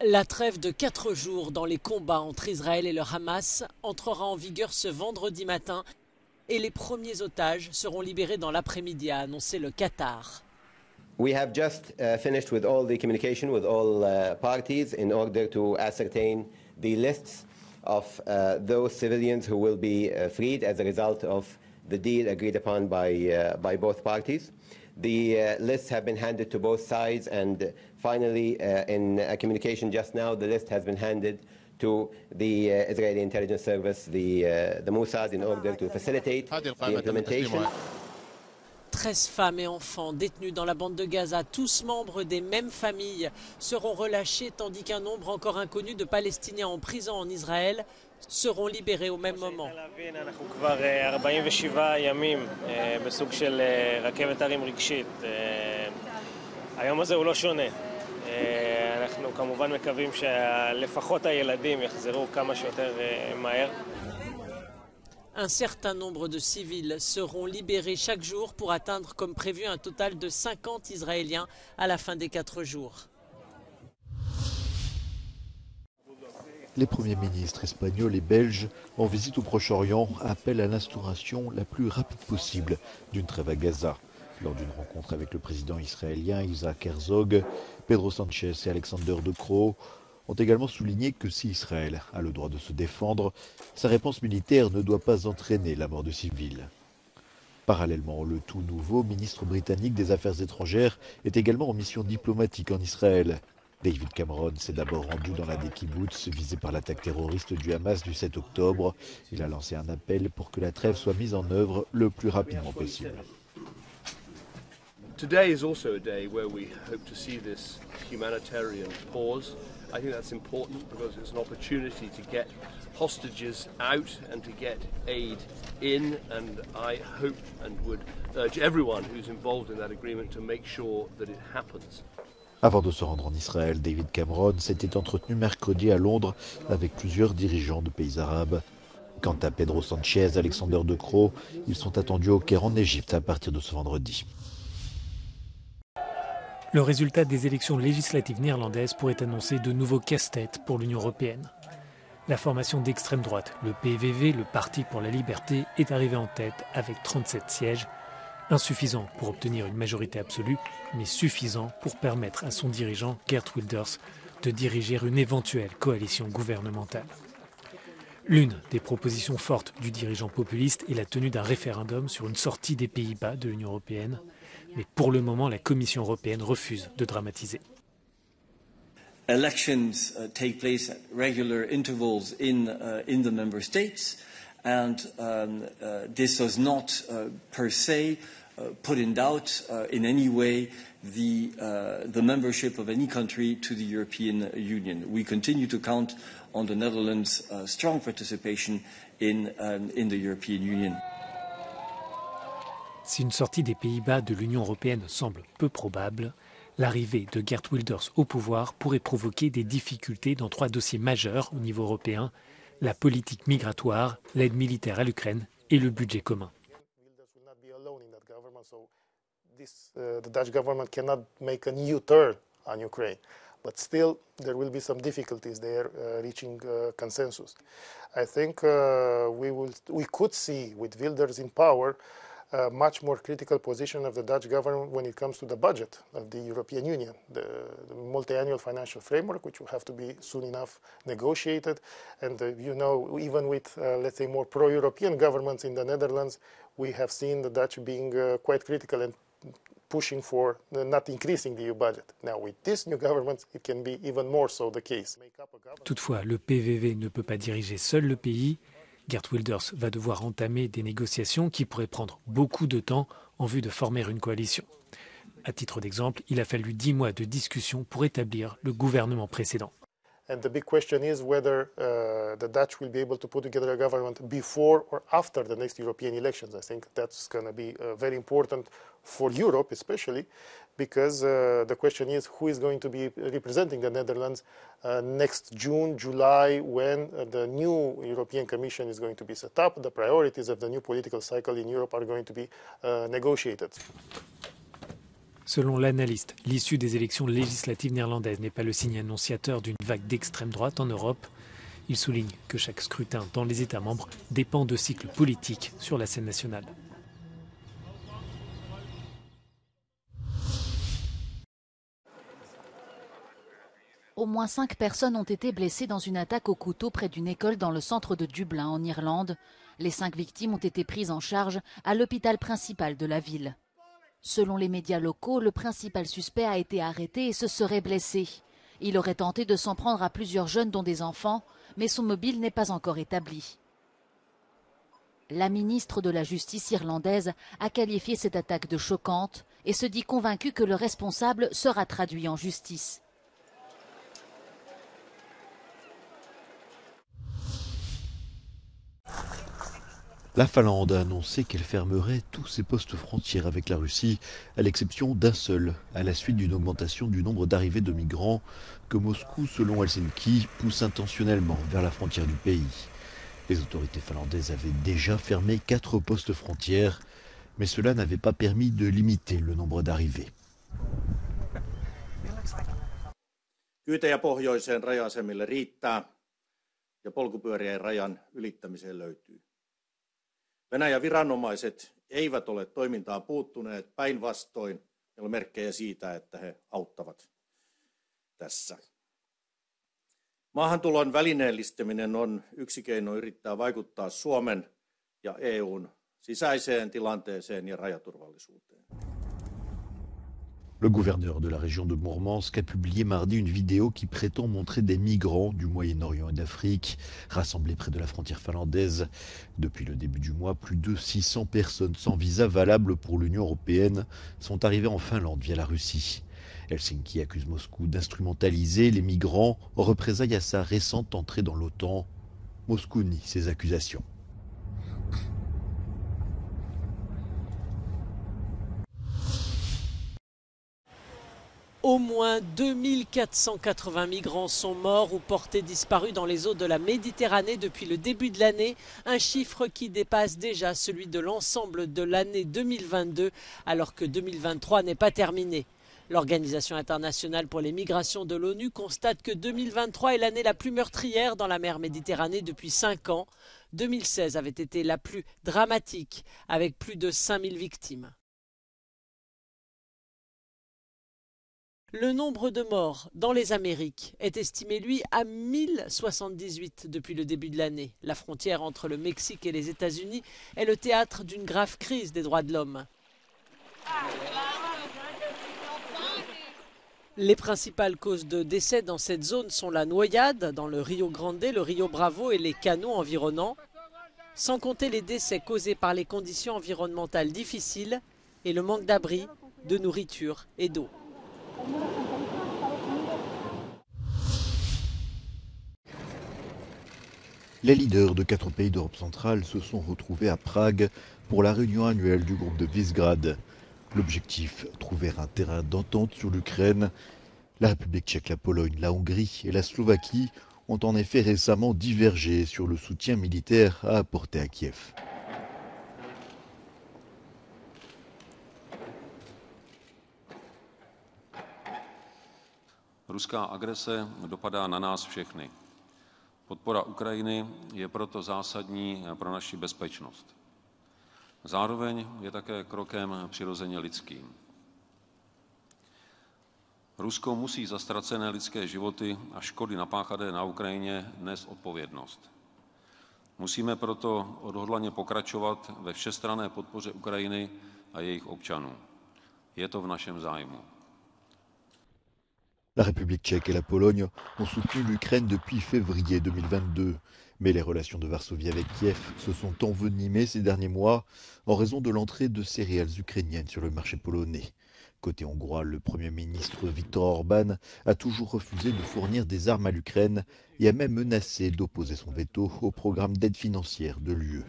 La trêve de 4 jours dans les combats entre Israël et le Hamas entrera en vigueur ce vendredi matin et les premiers otages seront libérés dans l'après-midi, a annoncé le Qatar. We have just finished with all the communication with all parties in order to ascertain the lists of those civilians who will be freed as a result of the deal agreed upon by both parties. The lists have been handed to both sides, and finally, in a communication just now, the list has been handed to the Israeli intelligence service, the Mossad, in order to facilitate the implementation. 13 femmes et enfants détenus dans la bande de Gaza, tous membres des mêmes familles, seront relâchés, tandis qu'un nombre encore inconnu de Palestiniens en prison en Israël seront libérés au même moment. Un certain nombre de civils seront libérés chaque jour pour atteindre, comme prévu, un total de 50 Israéliens à la fin des 4 jours. Les premiers ministres espagnols et belges en visite au Proche-Orient appellent à l'instauration la plus rapide possible d'une trêve à Gaza. Lors d'une rencontre avec le président israélien Isaac Herzog, Pedro Sánchez et Alexander De Croo ont également souligné que si Israël a le droit de se défendre, sa réponse militaire ne doit pas entraîner la mort de civils. Parallèlement, le tout nouveau ministre britannique des Affaires étrangères est également en mission diplomatique en Israël. David Cameron s'est d'abord rendu dans l'un des kibboutz visés par l'attaque terroriste du Hamas du 7 octobre. Il a lancé un appel pour que la trêve soit mise en œuvre le plus rapidement possible. Today is also a day where we hope to see this humanitarian pause. I think that's important because it's an opportunity to get hostages out and to get aid in, and I hope and would urge everyone who's involved in that agreement to make sure that it happens. Avant de se rendre en Israël, David Cameron s'était entretenu mercredi à Londres avec plusieurs dirigeants de pays arabes. Quant à Pedro Sánchez et Alexander De Croo, ils sont attendus au Caire en Égypte à partir de ce vendredi. Le résultat des élections législatives néerlandaises pourrait annoncer de nouveaux casse-têtes pour l'Union européenne. La formation d'extrême droite, le PVV, le Parti pour la liberté, est arrivée en tête avec 37 sièges, insuffisant pour obtenir une majorité absolue, mais suffisant pour permettre à son dirigeant, Geert Wilders, de diriger une éventuelle coalition gouvernementale. L'une des propositions fortes du dirigeant populiste est la tenue d'un référendum sur une sortie des Pays-Bas de l'Union européenne. Mais pour le moment, la Commission européenne refuse de dramatiser. Elections take place at regular intervals in the member states, and this does not per se put in doubt in any way the membership of any country to the European Union. We continue to count on the Netherlands' strong participation in the European Union. Si une sortie des Pays-Bas de l'Union européenne semble peu probable, l'arrivée de Geert Wilders au pouvoir pourrait provoquer des difficultés dans 3 dossiers majeurs au niveau européen, la politique migratoire, l'aide militaire à l'Ukraine et le budget commun. The Dutch government cannot make an U-turn on Ukraine, but still there will be some difficulties there reaching consensus. I think we could see with Wilders in power a much more critical position of the Dutch government when it comes to the budget of the European Union, the multi-annual financial framework, which will have to be soon enough negotiated. And you know, even with, let's say, more pro-European governments in the Netherlands, we have seen the Dutch being quite critical and pushing for not increasing the EU budget. Now, with this new government, it can be even more so the case. Toutefois, le PVV ne peut pas diriger seul le pays. Geert Wilders va devoir entamer des négociations qui pourraient prendre beaucoup de temps en vue de former une coalition. À titre d'exemple, il a fallu 10 mois de discussion pour établir le gouvernement précédent. And the big question is whether the Dutch will be able to put together a government before or after the next European elections. I think that's going to be very important for Europe, especially, because the question is who is going to be representing the Netherlands next June, July, when the new European Commission is going to be set up. The priorities of the new political cycle in Europe are going to be negotiated. Selon l'analyste, l'issue des élections législatives néerlandaises n'est pas le signe annonciateur d'une vague d'extrême droite en Europe. Il souligne que chaque scrutin dans les États membres dépend de cycles politiques sur la scène nationale. Au moins 5 personnes ont été blessées dans une attaque au couteau près d'une école dans le centre de Dublin, en Irlande. Les 5 victimes ont été prises en charge à l'hôpital principal de la ville. Selon les médias locaux, le principal suspect a été arrêté et se serait blessé. Il aurait tenté de s'en prendre à plusieurs jeunes dont des enfants, mais son mobile n'est pas encore établi. La ministre de la Justice irlandaise a qualifié cette attaque de choquante et se dit convaincue que le responsable sera traduit en justice. La Finlande a annoncé qu'elle fermerait tous ses postes frontières avec la Russie, à l'exception d'un seul, à la suite d'une augmentation du nombre d'arrivées de migrants que Moscou, selon Helsinki, pousse intentionnellement vers la frontière du pays. Les autorités finlandaises avaient déjà fermé 4 postes frontières, mais cela n'avait pas permis de limiter le nombre d'arrivées. Kyytejä pohjoiseen raja-asemille riittää ja polkupyörien rajan ylittämiseen löytyy. Venäjän viranomaiset eivät ole toimintaan puuttuneet, päinvastoin ei ole merkkejä siitä, että he auttavat tässä. Maahantulon välineellistäminen on yksi keino yrittää vaikuttaa Suomen ja EUn sisäiseen tilanteeseen ja rajaturvallisuuteen. Le gouverneur de la région de Mourmansk a publié mardi une vidéo qui prétend montrer des migrants du Moyen-Orient et d'Afrique rassemblés près de la frontière finlandaise. Depuis le début du mois, plus de 600 personnes sans visa valable pour l'Union européenne sont arrivées en Finlande via la Russie. Helsinki accuse Moscou d'instrumentaliser les migrants en représailles à sa récente entrée dans l'OTAN. Moscou nie ces accusations. Au moins 2480 migrants sont morts ou portés disparus dans les eaux de la Méditerranée depuis le début de l'année, un chiffre qui dépasse déjà celui de l'ensemble de l'année 2022, alors que 2023 n'est pas terminé. L'Organisation internationale pour les migrations de l'ONU constate que 2023 est l'année la plus meurtrière dans la mer Méditerranée depuis 5 ans. 2016 avait été la plus dramatique, avec plus de 5000 victimes. Le nombre de morts dans les Amériques est estimé, lui, à 1078 depuis le début de l'année. La frontière entre le Mexique et les États-Unis est le théâtre d'une grave crise des droits de l'homme. Les principales causes de décès dans cette zone sont la noyade dans le Rio Grande, le Rio Bravo et les canaux environnants, sans compter les décès causés par les conditions environnementales difficiles et le manque d'abri, de nourriture et d'eau. Les leaders de 4 pays d'Europe centrale se sont retrouvés à Prague pour la réunion annuelle du groupe de Visegrad. L'objectif, trouver un terrain d'entente sur l'Ukraine. La République tchèque, la Pologne, la Hongrie et la Slovaquie ont en effet récemment divergé sur le soutien militaire à apporter à Kiev. Ruská agrese dopadá na nás všechny. Podpora Ukrajiny je proto zásadní pro naši bezpečnost. Zároveň je také krokem přirozeně lidským. Rusko musí za ztracené lidské životy a škody napáchané na Ukrajině nést odpovědnost. Musíme proto odhodlaně pokračovat ve všestranné podpoře Ukrajiny a jejich občanů. Je to v našem zájmu. La République tchèque et la Pologne ont soutenu l'Ukraine depuis février 2022. Mais les relations de Varsovie avec Kiev se sont envenimées ces derniers mois en raison de l'entrée de céréales ukrainiennes sur le marché polonais. Côté hongrois, le Premier ministre Viktor Orban a toujours refusé de fournir des armes à l'Ukraine et a même menacé d'opposer son veto au programme d'aide financière de l'UE.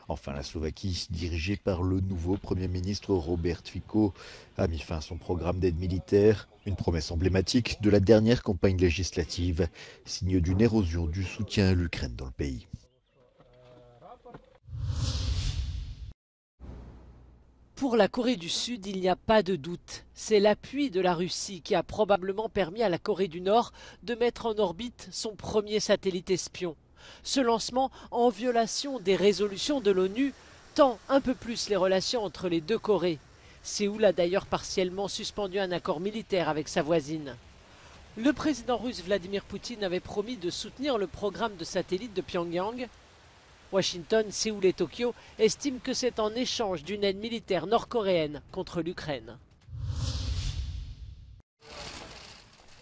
Enfin, la Slovaquie, dirigée par le nouveau Premier ministre Robert Fico, a mis fin à son programme d'aide militaire, une promesse emblématique de la dernière campagne législative, signe d'une érosion du soutien à l'Ukraine dans le pays. Pour la Corée du Sud, il n'y a pas de doute. C'est l'appui de la Russie qui a probablement permis à la Corée du Nord de mettre en orbite son premier satellite espion. Ce lancement, en violation des résolutions de l'ONU, tend un peu plus les relations entre les deux Corées. Séoul a d'ailleurs partiellement suspendu un accord militaire avec sa voisine. Le président russe Vladimir Poutine avait promis de soutenir le programme de satellite de Pyongyang. Washington, Séoul et Tokyo estiment que c'est en échange d'une aide militaire nord-coréenne contre l'Ukraine.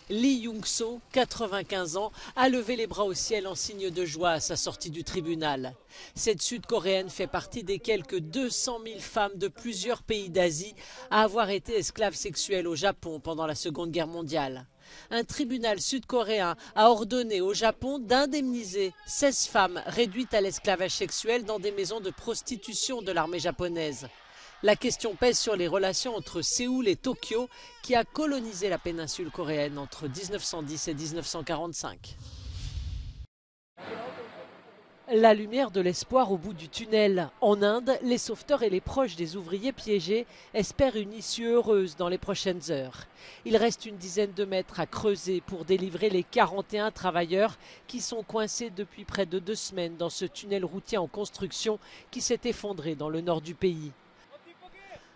Lee Young-so, 95 ans, a levé les bras au ciel en signe de joie à sa sortie du tribunal. Cette Sud-Coréenne fait partie des quelques 200 000 femmes de plusieurs pays d'Asie à avoir été esclaves sexuelles au Japon pendant la Seconde Guerre mondiale. Un tribunal sud-coréen a ordonné au Japon d'indemniser 16 femmes réduites à l'esclavage sexuel dans des maisons de prostitution de l'armée japonaise. La question pèse sur les relations entre Séoul et Tokyo, qui a colonisé la péninsule coréenne entre 1910 et 1945. La lumière de l'espoir au bout du tunnel. En Inde, les sauveteurs et les proches des ouvriers piégés espèrent une issue heureuse dans les prochaines heures. Il reste une dizaine de mètres à creuser pour délivrer les 41 travailleurs qui sont coincés depuis près de 2 semaines dans ce tunnel routier en construction qui s'est effondré dans le nord du pays.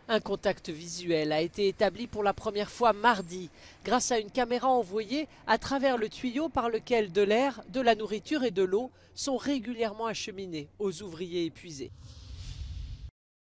Un contact visuel a été établi pour la première fois mardi grâce à une caméra envoyée à travers le tuyau par lequel de l'air, de la nourriture et de l'eau sont régulièrement acheminés aux ouvriers épuisés.